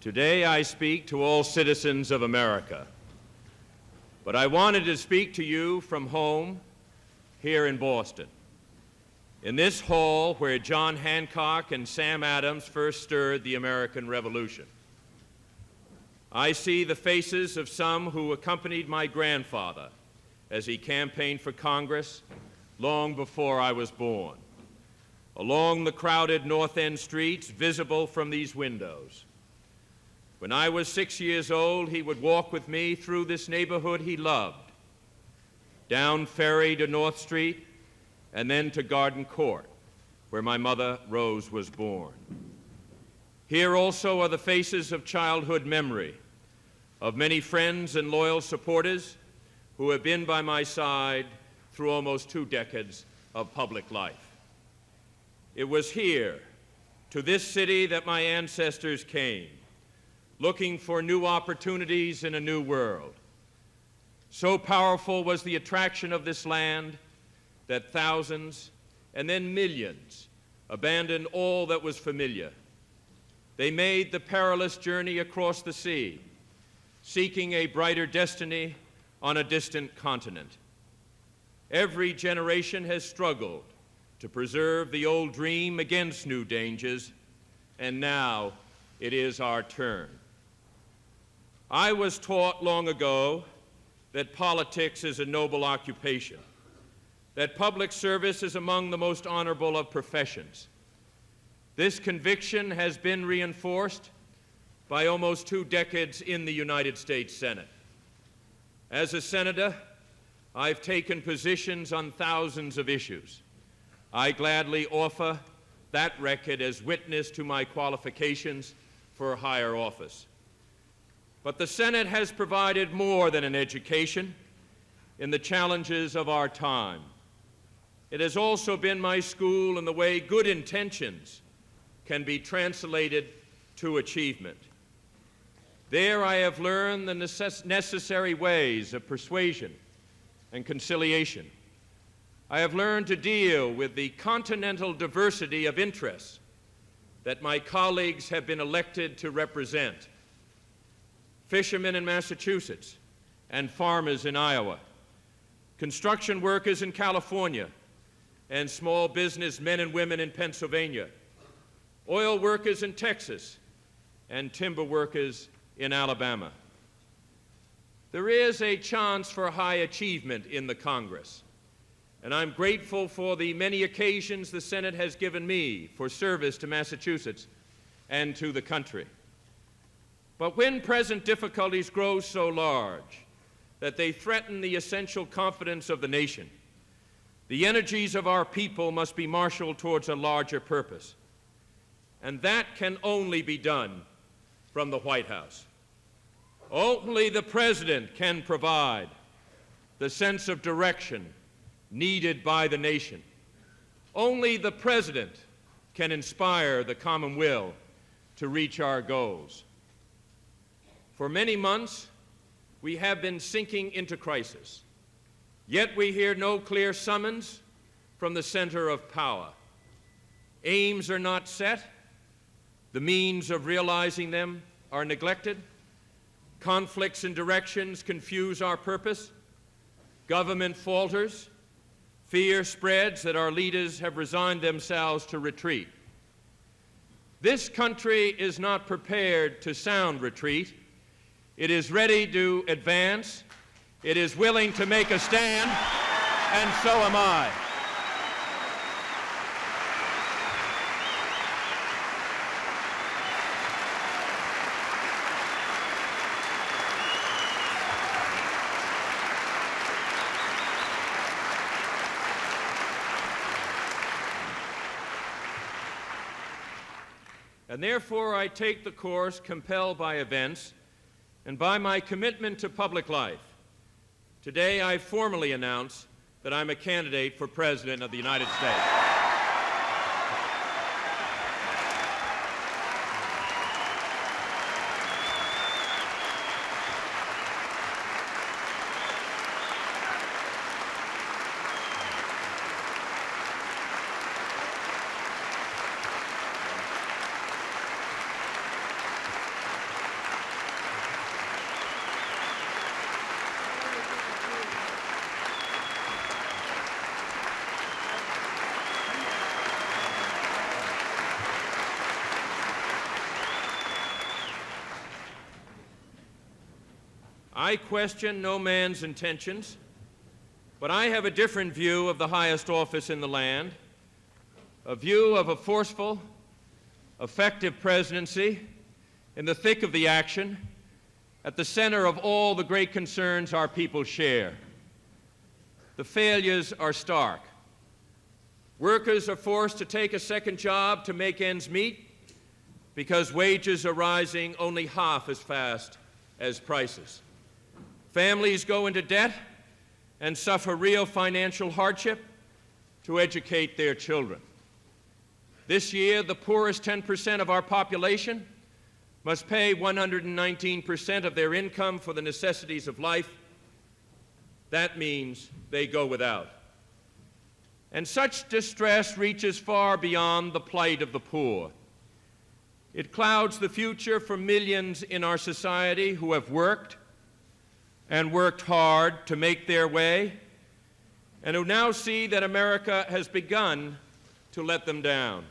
Today I speak to all citizens of America, but I wanted to speak to you from home here in Boston, in this hall where John Hancock and Sam Adams first stirred the American Revolution. I see the faces of some who accompanied my grandfather as he campaigned for Congress long before I was born. Along the crowded North End streets visible from these windows. When I was 6 years old, he would walk with me through this neighborhood he loved, down Ferry to North Street, and then to Garden Court, where my mother, Rose, was born. Here also are the faces of childhood memory, of many friends and loyal supporters who have been by my side through almost 2 decades of public life. It was here, to this city, that my ancestors came, looking for new opportunities in a new world. So powerful was the attraction of this land that thousands and then millions abandoned all that was familiar. They made the perilous journey across the sea, seeking a brighter destiny on a distant continent. Every generation has struggled to preserve the old dream against new dangers, and now it is our turn. I was taught long ago that politics is a noble occupation, that public service is among the most honorable of professions. This conviction has been reinforced by almost 2 decades in the United States Senate. As a senator, I've taken positions on thousands of issues. I gladly offer that record as witness to my qualifications for higher office. But the Senate has provided more than an education in the challenges of our time. It has also been my school in the way good intentions can be translated to achievement. There I have learned the necessary ways of persuasion and conciliation. I have learned to deal with the continental diversity of interests that my colleagues have been elected to represent. Fishermen in Massachusetts and farmers in Iowa, construction workers in California and small business men and women in Pennsylvania, oil workers in Texas and timber workers in Alabama. There is a chance for high achievement in the Congress, and I'm grateful for the many occasions the Senate has given me for service to Massachusetts and to the country. But when present difficulties grow so large that they threaten the essential confidence of the nation, the energies of our people must be marshaled towards a larger purpose. And that can only be done from the White House. Only the President can provide the sense of direction needed by the nation. Only the President can inspire the common will to reach our goals. For many months, we have been sinking into crisis, yet we hear no clear summons from the center of power. Aims are not set, the means of realizing them are neglected, conflicts and directions confuse our purpose, government falters, fear spreads that our leaders have resigned themselves to retreat. This country is not prepared to sound retreat. It is ready to advance. It is willing to make a stand, and so am I. And therefore, I take the course compelled by events and by my commitment to public life. Today, I formally announce that I'm a candidate for President of the United States. I question no man's intentions, but I have a different view of the highest office in the land, a view of a forceful, effective presidency in the thick of the action, at the center of all the great concerns our people share. The failures are stark. Workers are forced to take a second job to make ends meet because wages are rising only half as fast as prices. Families go into debt and suffer real financial hardship to educate their children. This year, the poorest 10% of our population must pay 119% of their income for the necessities of life. That means they go without. And such distress reaches far beyond the plight of the poor. It clouds the future for millions in our society who have worked and worked hard to make their way, and who now see that America has begun to let them down.